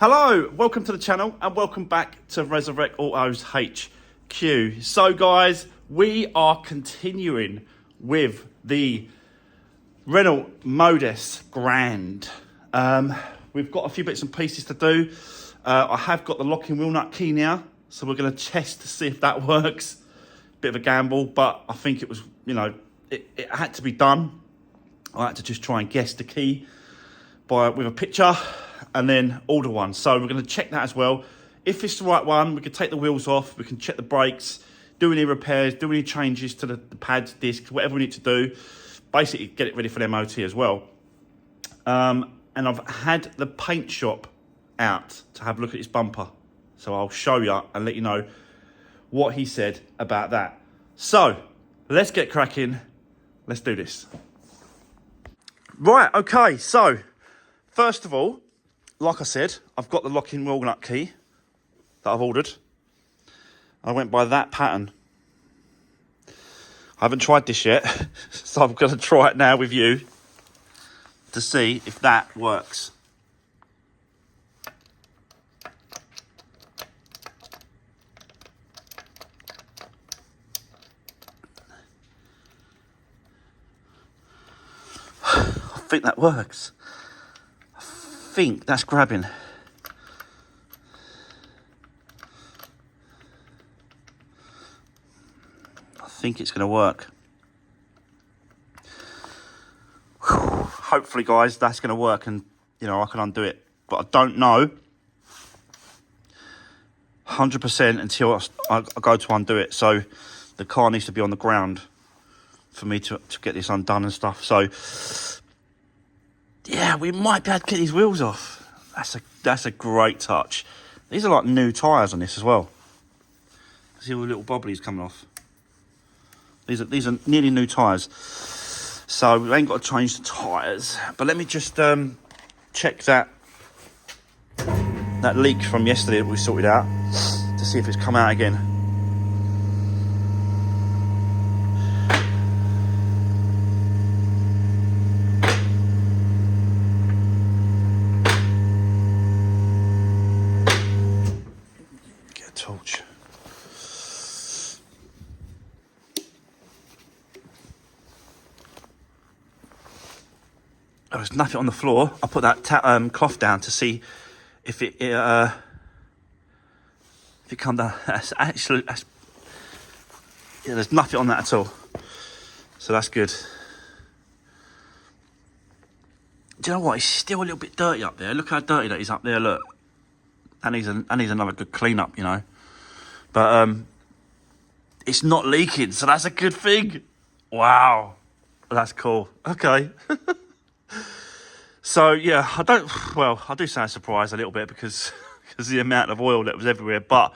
Hello, welcome to the channel and welcome back to Resurwreck Autos HQ. So guys, we are continuing with the Renault Modus Grand. We've got a few bits and pieces to do. I have got the locking wheel nut key now, so we're going to test to see if that works. Bit of a gamble, but I think it was, it had to be done. I had to just try and guess the key with a picture and then order one. So we're going to check that as well. If it's the right one, we can take the wheels off, we can check the brakes, do any repairs, do any changes to the pads, discs, whatever we need to do. Basically get it ready for the MOT as well. And I've had the paint shop out to have a look at his bumper. So I'll show you and let you know what he said about that. So let's get cracking. Let's do this. Right, okay, so first of all, like I said, I've got the locking wheel nut key that I've ordered. I went by that pattern. I haven't tried this yet, so I'm going to try it now with you to see if that works. I think that works. I think that's grabbing. I think it's going to work. Hopefully, guys, that's going to work and, I can undo it. But I don't know 100% until I go to undo it. So the car needs to be on the ground for me to get this undone and stuff. So yeah, we might be able to get these wheels off. That's a great touch. These are like new tyres on this as well. See all the little bobblies coming off. These are nearly new tyres. So we ain't got to change the tyres. But let me just check that leak from yesterday that we sorted out to see if it's come out again. Torch. Oh, there's nothing on the floor. I put that cloth down to see if it come down. Yeah, there's nothing on that at all. So that's good. Do you know what? It's still a little bit dirty up there. Look how dirty that is up there. Look. I need another good clean up, But it's not leaking, so that's a good thing. Wow, that's cool. Okay. So yeah, I do sound surprised a little bit because the amount of oil that was everywhere. But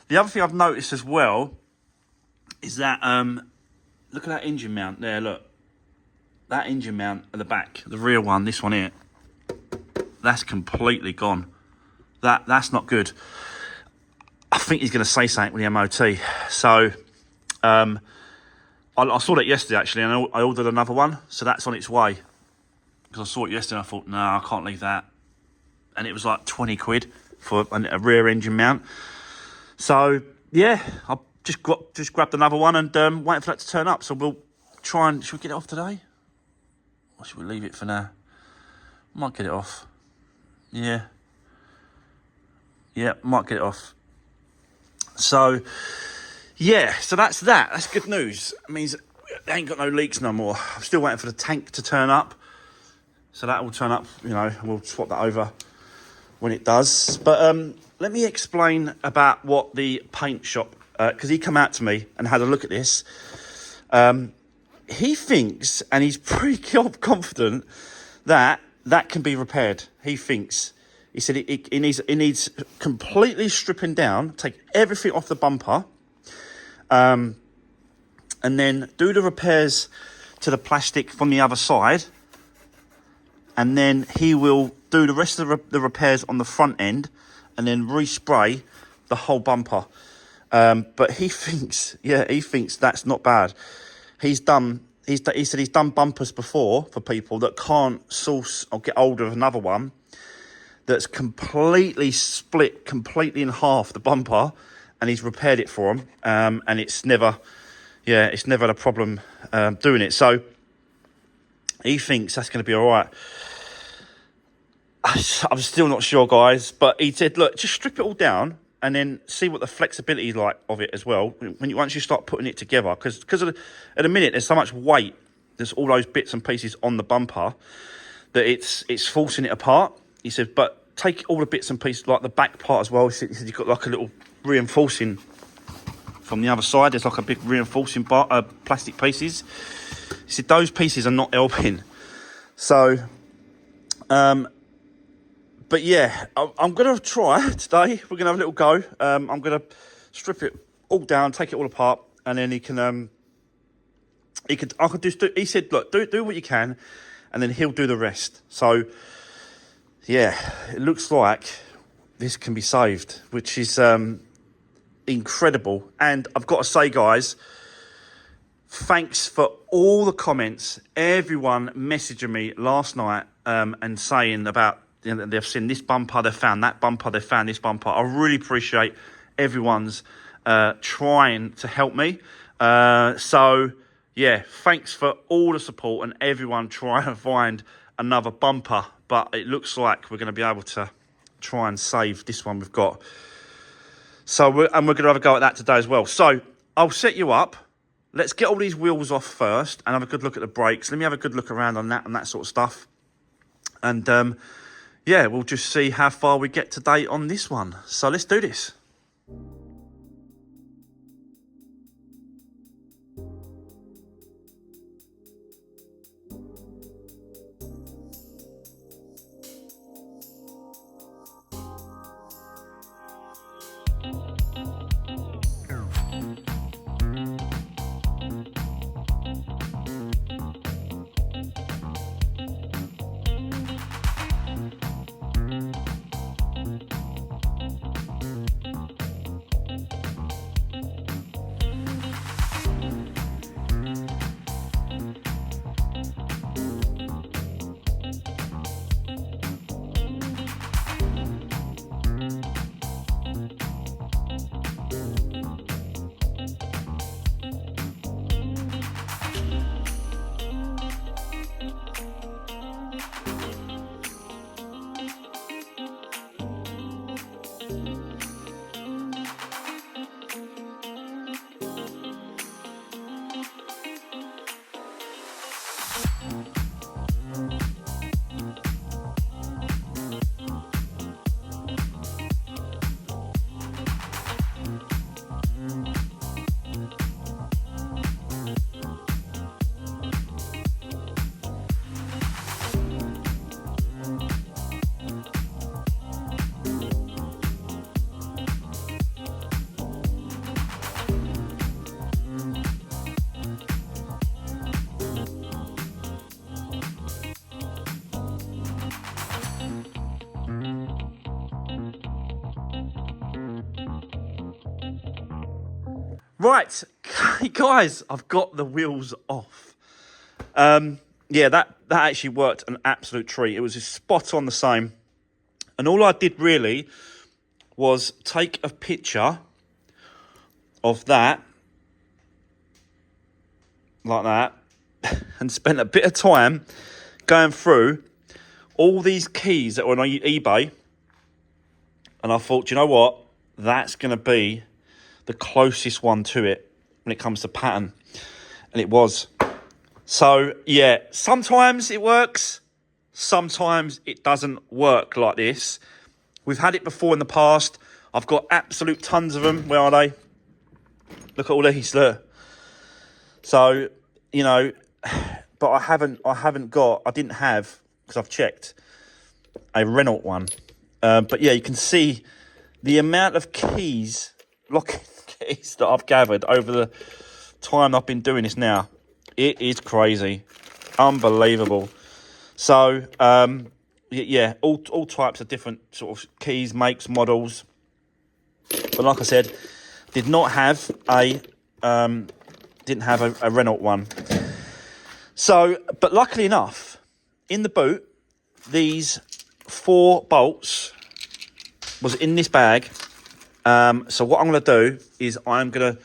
the other thing I've noticed as well is that look at that engine mount there. Look, that engine mount at the back, the rear one, this one here, that's completely gone. That's not good. I think he's going to say something with the MOT. So I saw that yesterday actually, and I ordered another one. So that's on its way. Because I saw it yesterday and I thought, no, I can't leave that. And it was like 20 quid for a rear engine mount. So yeah, I'll just grabbed another one and waiting for that to turn up. So we'll try and, should we get it off today? Or should we leave it for now? Might get it off. Yeah. Yeah, might get it off. So, yeah, so that's that. That's good news. It means they ain't got no leaks no more. I'm still waiting for the tank to turn up. So that will turn up, we'll swap that over when it does. But let me explain about what the paint shop, because he come out to me and had a look at this. He thinks, and he's pretty confident, that can be repaired. He thinks. He said it needs completely stripping down, take everything off the bumper, and then do the repairs to the plastic from the other side, and then he will do the rest of the repairs on the front end, and then respray the whole bumper. But he thinks that's not bad. He said he's done bumpers before for people that can't source or get hold of another one that's completely split completely in half, the bumper, and he's repaired it for him, and it's never had a problem doing it. So he thinks that's going to be all right. I'm still not sure, guys, but he said, look, just strip it all down and then see what the flexibility is like of it as well once you start putting it together, because at the minute there's so much weight, there's all those bits and pieces on the bumper that it's forcing it apart. He said, but take all the bits and pieces, like the back part as well. He said you've got like a little reinforcing from the other side. There's like a big reinforcing plastic pieces. He said those pieces are not helping. So, but yeah, I'm going to try today. We're going to have a little go. I'm going to strip it all down, take it all apart, and then he said, look, do what you can, and then he'll do the rest. So, yeah, it looks like this can be saved, which is incredible. And I've got to say, guys, thanks for all the comments. Everyone messaging me last night and saying about, you know, they've seen this bumper, they've found that bumper, they've found this bumper. I really appreciate everyone's trying to help me. So, yeah, thanks for all the support and everyone trying to find another bumper. But it looks like we're going to be able to try and save this one we've got. So, we're going to have a go at that today as well. So, I'll set you up. Let's get all these wheels off first and have a good look at the brakes. Let me have a good look around on that and that sort of stuff. And, yeah, we'll just see how far we get today on this one. So let's do this. Right, guys, I've got the wheels off. Yeah, that actually worked an absolute treat. It was just spot on the same. And all I did really was take a picture of that, like that, and spent a bit of time going through all these keys that were on eBay. And I thought, you know what? That's going to be the closest one to it when it comes to pattern. And it was. So, yeah, sometimes it works. Sometimes it doesn't work like this. We've had it before in the past. I've got absolute tons of them. Where are they? Look at all these. Look. So, you know, but I didn't have, because I've checked, a Renault one. But yeah, you can see the amount of keys, locking keys that I've gathered over the time I've been doing this now. It is crazy. Unbelievable. So, yeah, all types of different sort of keys, makes, models. But like I said, did not have a Renault one. So, but luckily enough, in the boot, these 4 bolts was in this bag. So what I'm going to do is I'm going to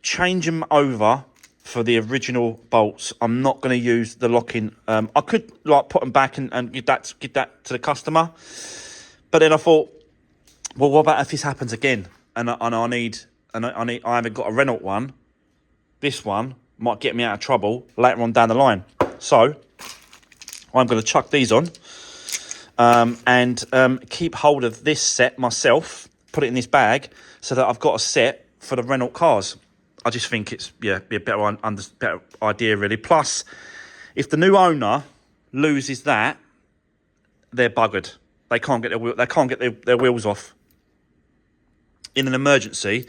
change them over for the original bolts. I'm not going to use the locking. I could like put them back and give that to the customer, but then I thought, well, what about if this happens again? And I haven't got a Renault one. This one might get me out of trouble later on down the line. So I'm going to chuck these on and keep hold of this set myself, put it in this bag so that I've got a set for the Renault cars. I just think it's, be a better idea, really. Plus, if the new owner loses that, they're buggered. They can't get their wheels off in an emergency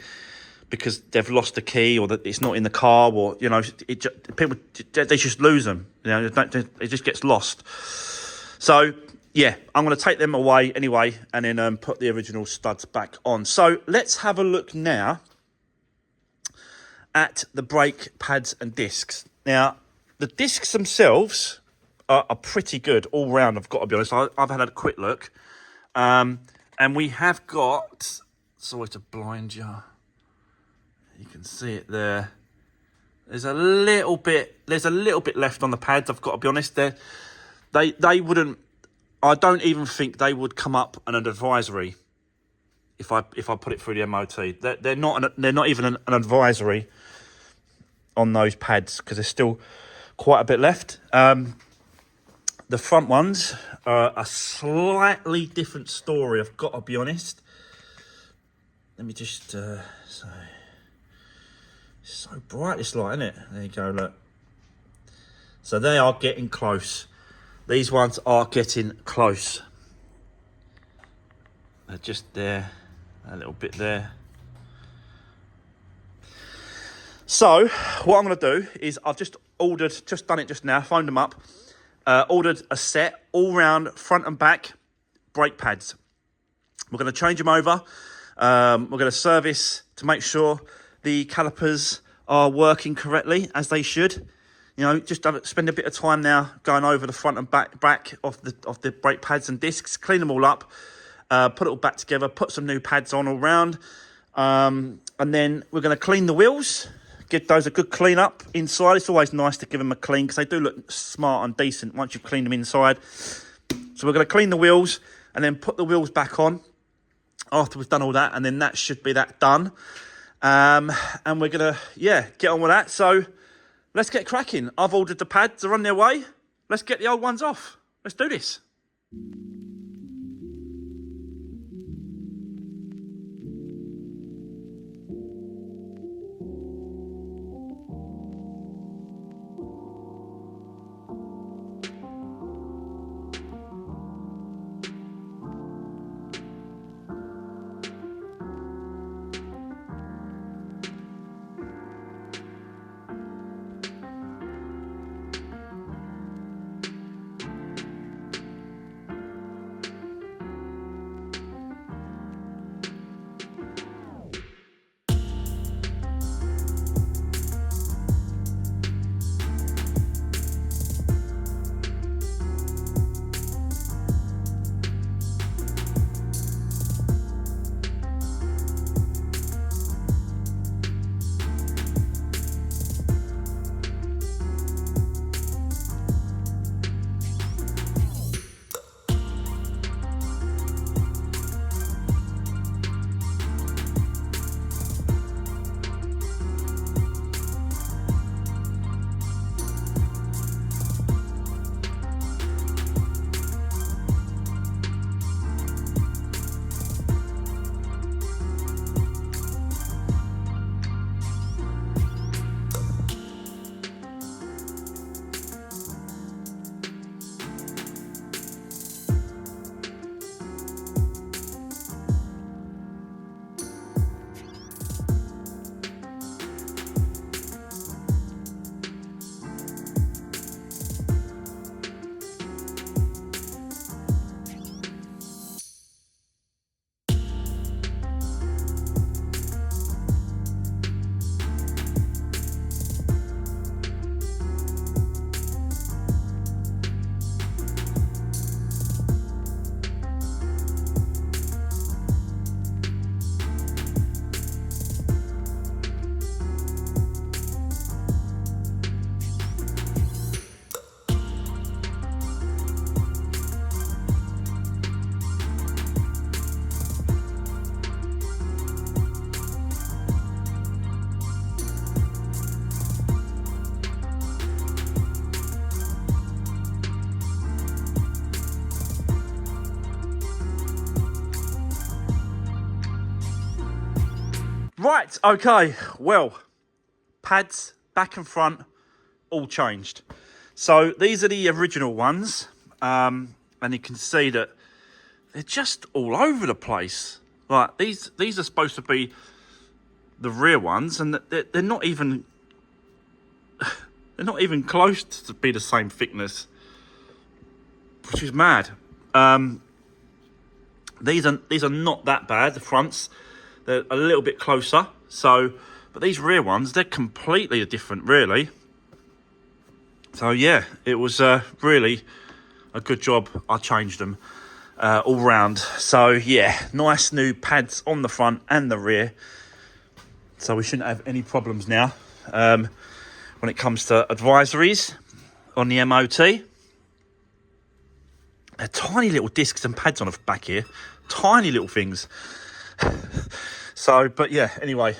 because they've lost the key or that it's not in the car, or people, they just lose them. It just gets lost. So yeah, I'm going to take them away anyway, and then put the original studs back on. So let's have a look now at the brake pads and discs. Now, the discs themselves are pretty good all round, I've got to be honest. I've had a quick look. And we have got, sorry to blind you. You can see it there. There's a little bit left on the pads, I've got to be honest. They wouldn't, I don't even think they would come up on an advisory if I put it through the MOT. They're not even an advisory on those pads because there's still quite a bit left. The front ones are a slightly different story, I've got to be honest. Let me just so bright this light, isn't it? There you go, look. So they are getting close. These ones are getting close. They're just there, a little bit there. So what I'm going to do is I've just done it just now, phoned them up, ordered a set all round front and back brake pads. We're going to change them over. We're going to service to make sure the calipers are working correctly as they should. Just spend a bit of time now going over the front and back of the brake pads and discs, clean them all up, put it all back together, put some new pads on all round, and then we're going to clean the wheels, give those a good clean up inside. It's always nice to give them a clean because they do look smart and decent once you've cleaned them inside. So we're going to clean the wheels and then put the wheels back on after we've done all that, and then that should be that done. And we're going to, get on with that. So let's get cracking. I've ordered the pads, they're on their way. Let's get the old ones off. Let's do this. Right, okay, well, pads, back and front, all changed. So these are the original ones, and you can see that they're just all over the place. Like, these are supposed to be the rear ones, and they're not even close to be the same thickness, which is mad. These are not that bad. The fronts, they're a little bit closer. So, but these rear ones, they're completely different, really. So yeah, it was really a good job. I changed them all round. So yeah, nice new pads on the front and the rear. So we shouldn't have any problems now when it comes to advisories on the MOT. They're tiny little discs and pads on the back here. Tiny little things. So, but yeah, anyway,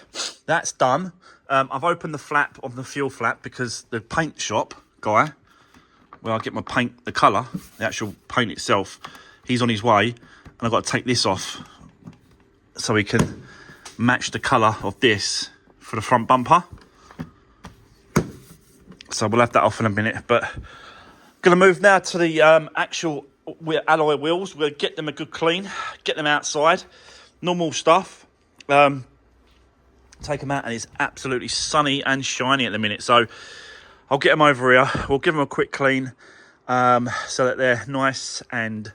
that's done. I've opened the flap of the fuel flap because the paint shop guy, where I get my paint, the colour, the actual paint itself, he's on his way, and I've got to take this off so he can match the colour of this for the front bumper. So we'll have that off in a minute, but going to move now to the actual alloy wheels. We'll get them a good clean, get them outside, normal stuff. Take them out, and it's absolutely sunny and shiny at the minute, so I'll get them over here. We'll give them a quick clean so that they're nice and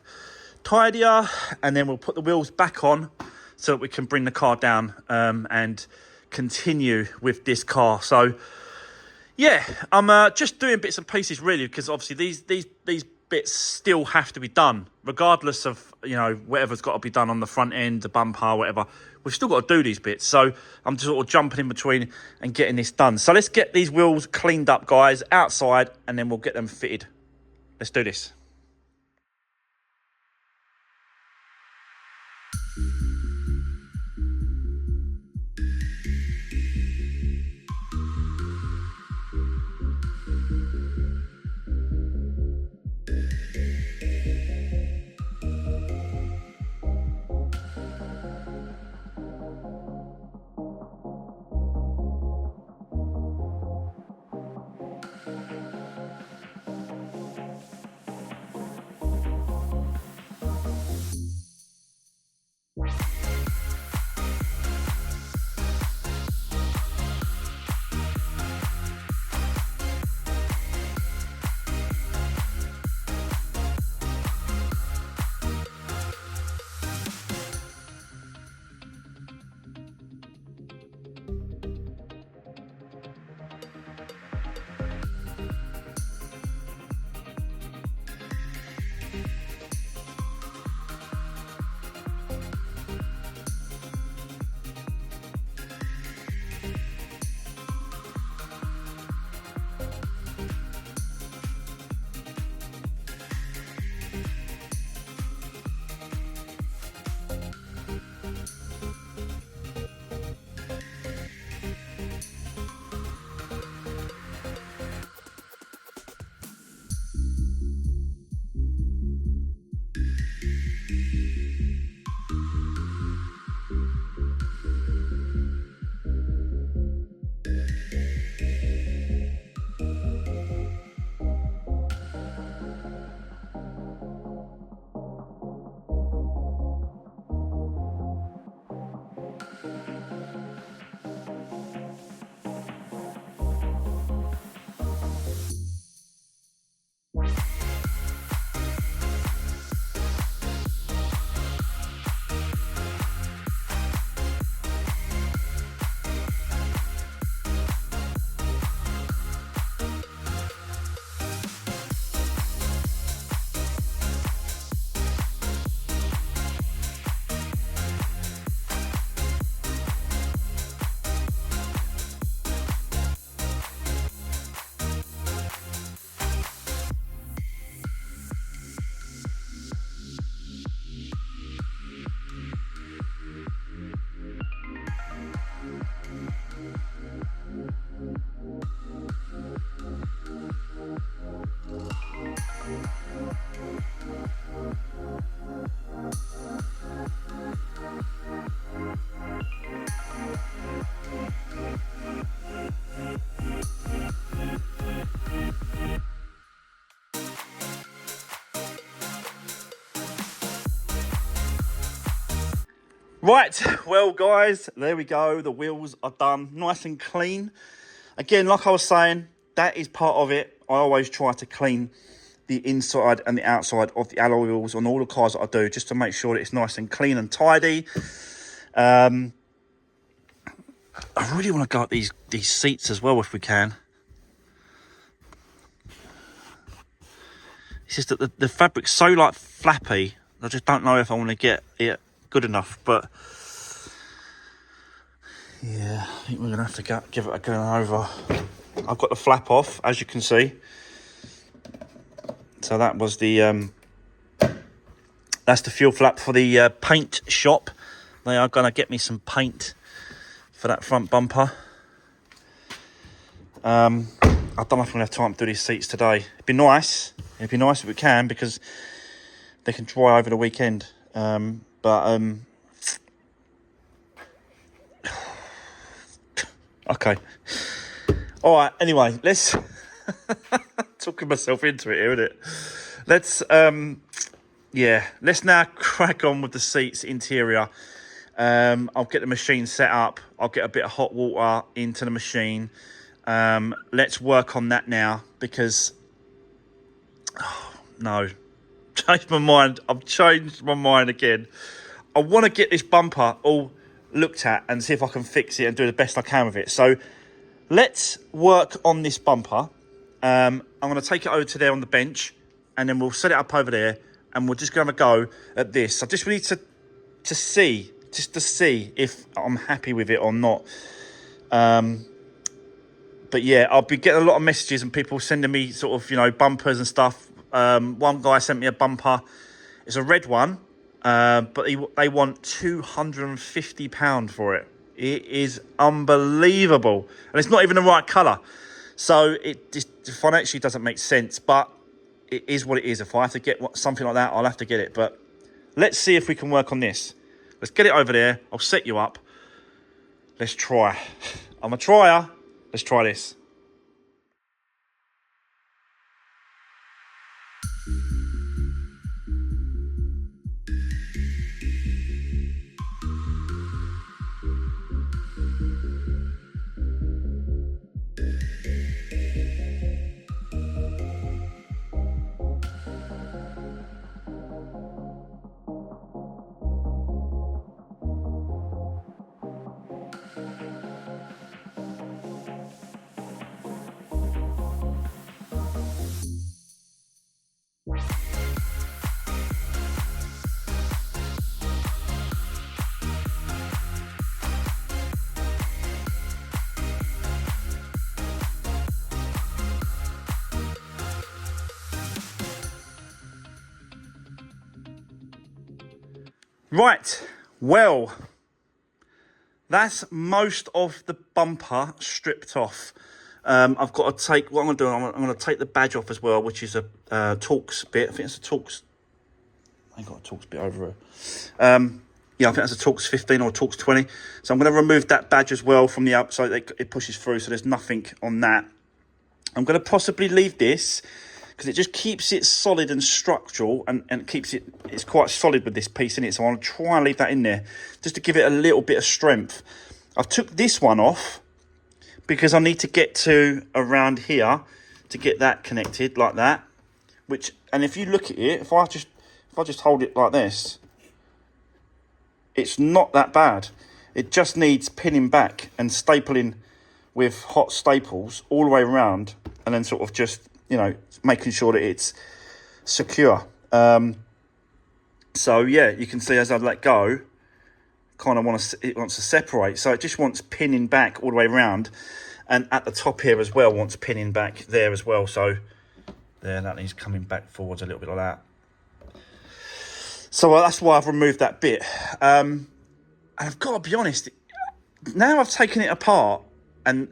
tidier, and then we'll put the wheels back on so that we can bring the car down and continue with this car. So yeah, I'm just doing bits and pieces really, because obviously these bits still have to be done, regardless of, you know, whatever's got to be done on the front end, the bumper, whatever. We've still got to do these bits, so I'm just sort of jumping in between and getting this done. So let's get these wheels cleaned up, guys, outside, and then we'll get them fitted. Let's do this. Right, well guys, there we go. The wheels are done, nice and clean. Again, like I was saying, that is part of it. I always try to clean the inside and the outside of the alloy wheels on all the cars that I do, just to make sure that it's nice and clean and tidy. I really want to go at these seats as well if we can. It's just that the fabric's so like flappy, I just don't know if I want to get it good enough. But yeah, I think we're gonna have to give it a go over. I've got the flap off, as you can see. So that was the that's the fuel flap for the paint shop. They are gonna get me some paint for that front bumper. I don't know if I'm gonna have time to do these seats today. It'd be nice if we can, because they can dry over the weekend. Okay. All right. Anyway, let's talking myself into it here, isn't it? Let's now crack on with the seats interior. I'll get the machine set up. I'll get a bit of hot water into the machine. Let's work on that now, because changed my mind. I've changed my mind again. I want to get this bumper all looked at and see if I can fix it and do the best I can with it. So let's work on this bumper. I'm going to take it over to there on the bench, and then we'll set it up over there, and we're just going to go at this. I just need to see if I'm happy with it or not. But yeah, I'll be getting a lot of messages and people sending me sort of, bumpers and stuff. One guy sent me a bumper. It's a red one, but they want £250 for it. It is unbelievable. And it's not even the right colour. So it just financially doesn't make sense, but it is what it is. If I have to get something like that, I'll have to get it. But let's see if we can work on this. Let's get it over there. I'll set you up. Let's try. I'm a trier. Let's try this. Right, well, that's most of the bumper stripped off. I've got to take, what I'm going to do, I'm going to take the badge off as well, which is a Torx bit. I think it's a Torx, I ain't got a Torx bit over here. I think that's a Torx 15 or Torx 20. So I'm going to remove that badge as well from the outside. It pushes through, so there's nothing on that. I'm going to possibly leave this, because it just keeps it solid and structural, and keeps it's quite solid with this piece in it. So I'll try and leave that in there just to give it a little bit of strength. I've took this one off because I need to get to around here to get that connected like that. And if you look at it, if I just hold it like this, it's not that bad. It just needs pinning back and stapling with hot staples all the way around, and then sort of just, making sure that it's secure. So yeah, you can see as I let go, kind of it wants to separate. So it just wants pinning back all the way around, and at the top here as well wants pinning back there as well. So there, that needs coming back forwards a little bit like that. So that's why I've removed that bit. And I've got to be honest, now I've taken it apart and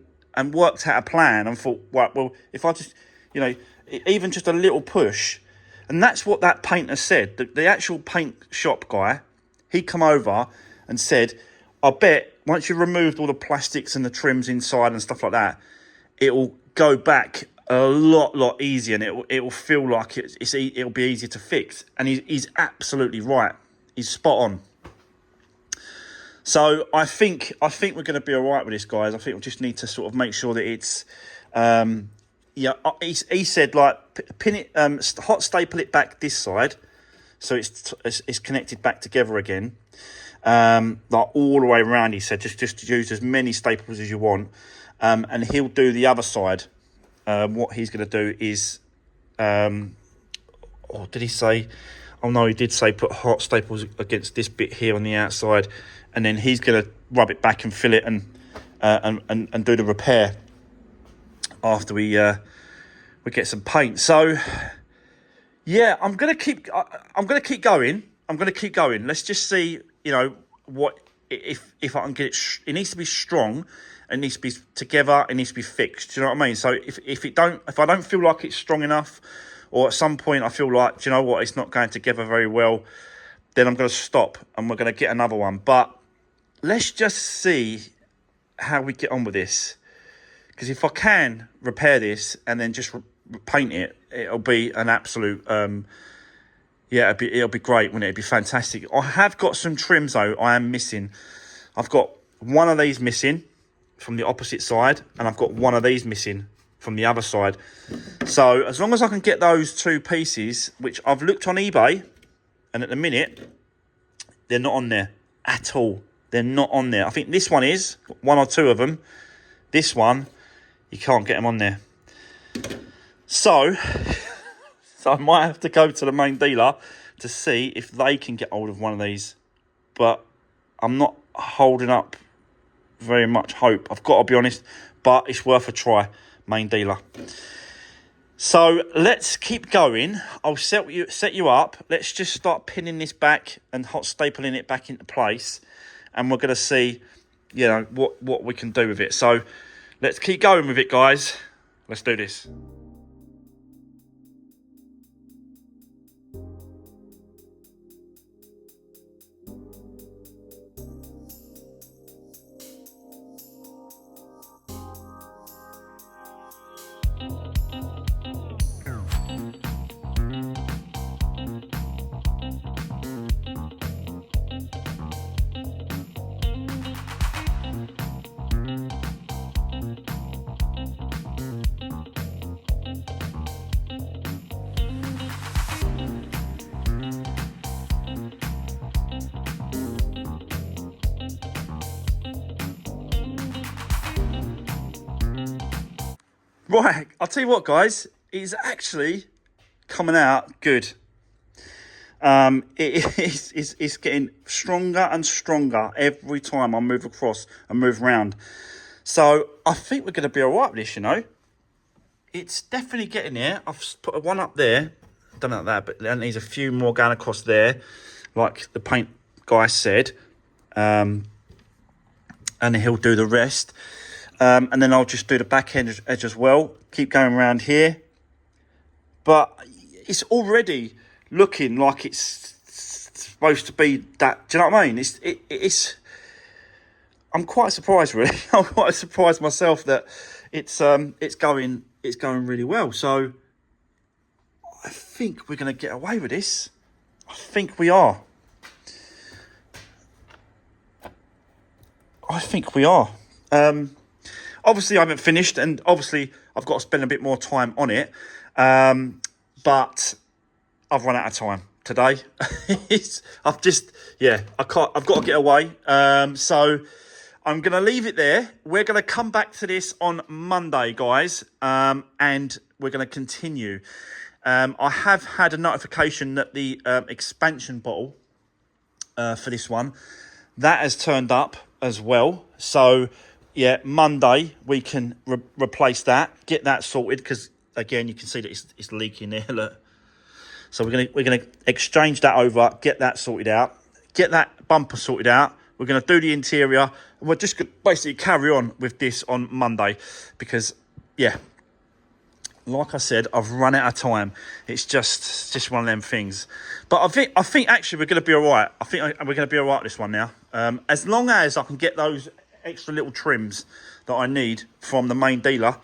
worked out a plan and thought, right, well, if I just, even just a little push, and that's what that painter said. The actual paint shop guy, he come over and said, I bet once you've removed all the plastics and the trims inside and stuff like that, it will go back a lot easier, and it will feel like it'll be easier to fix. And he's absolutely right. He's spot on. So I think we're going to be all right with this, guys. I think we just need to sort of make sure that it's, yeah. He said like pin it, hot staple it back this side, so it's connected back together again, like all the way around. He said just use as many staples as you want, and he'll do the other side. What he's going to do is, or did he say? Oh no, he did say put hot staples against this bit here on the outside, and then he's going to rub it back and fill it and do the repair after we get some paint. So yeah, I'm gonna keep going. Let's just see, you know, what if I can get it. It needs to be strong. It needs to be together. It needs to be fixed. Do you know what I mean? So if I don't feel like it's strong enough, or at some point I feel like, do you know what, it's not going together very well, then I'm going to stop and we're going to get another one. But let's just see how we get on with this. Because if I can repair this and then just paint it, it'll be an absolute, yeah, it'll be great, wouldn't it? It'd be fantastic. I have got some trims though I am missing. I've got one of these missing from the opposite side, and I've got one of these missing from the other side. So as long as I can get those two pieces, which I've looked on eBay, and at the minute they're not on there at all. They're not on there. I think this one is, one or two of them. This one, you can't get them on there. So I might have to go to the main dealer to see if they can get hold of one of these. But I'm not holding up very much hope, I've got to be honest, but it's worth a try, main dealer. So let's keep going. I'll set you up. Let's just start pinning this back and hot stapling it back into place, and we're going to see, you know, what we can do with it. So let's keep going with it, guys. Let's do this. Right, I'll tell you what, guys, it's actually coming out good. It's getting stronger and stronger every time I move across and move around. So I think we're going to be all right with this, you know. It's definitely getting there. I've put one up there, done like that, but there needs a few more going across there, like the paint guy said. And he'll do the rest. And then I'll just do the back edge as well. Keep going around here. But it's already looking like it's supposed to be that. Do you know what I mean? It's. I'm quite surprised, really. I'm quite surprised myself that it's going really well. So I think we're going to get away with this. I think we are. Obviously, I haven't finished, and obviously, I've got to spend a bit more time on it. But I've run out of time today. I've got to get away. So I'm going to leave it there. We're going to come back to this on Monday, guys, and we're going to continue. I have had a notification that the expansion bottle for this one, that has turned up as well. So yeah, Monday we can replace that, get that sorted, because again you can see that it's leaking there. Look, so we're gonna exchange that over, get that sorted out, get that bumper sorted out. We're gonna do the interior, and we're just gonna basically carry on with this on Monday, because yeah, like I said, I've run out of time. It's just one of them things. But I think actually we're gonna be all right. I think we're gonna be all right with this one now, as long as I can get those extra little trims that I need from the main dealer.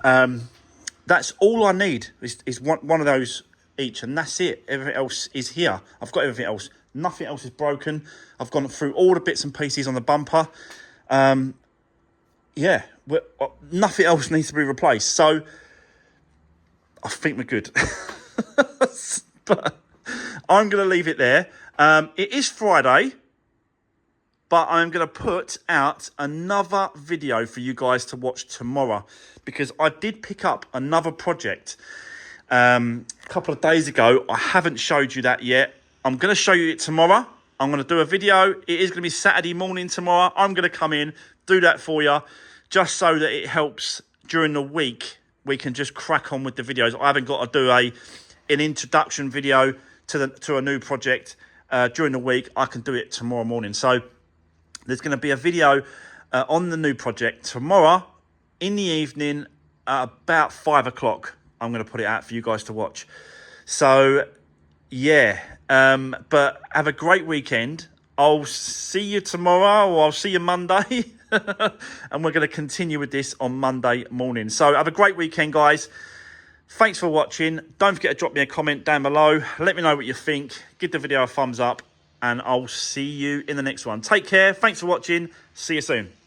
That's all I need is one of those each, and that's it. Everything else is here. I've got everything else Nothing else is broken. I've gone through all the bits and pieces on the bumper. Yeah, nothing else needs to be replaced. So I think we're good. But I'm going to leave it there. It is Friday, but I'm going to put out another video for you guys to watch tomorrow, because I did pick up another project a couple of days ago. I haven't showed you that yet. I'm going to show you it tomorrow. I'm going to do a video. It is going to be Saturday morning tomorrow. I'm going to come in, do that for you, just so that it helps during the week. We can just crack on with the videos. I haven't got to do an introduction video to a new project during the week. I can do it tomorrow morning. So there's going to be a video on the new project tomorrow in the evening at about 5 o'clock. I'm going to put it out for you guys to watch. So, yeah. But have a great weekend. I'll see you tomorrow, or I'll see you Monday. And we're going to continue with this on Monday morning. So have a great weekend, guys. Thanks for watching. Don't forget to drop me a comment down below. Let me know what you think. Give the video a thumbs up. And I'll see you in the next one. Take care. Thanks for watching. See you soon.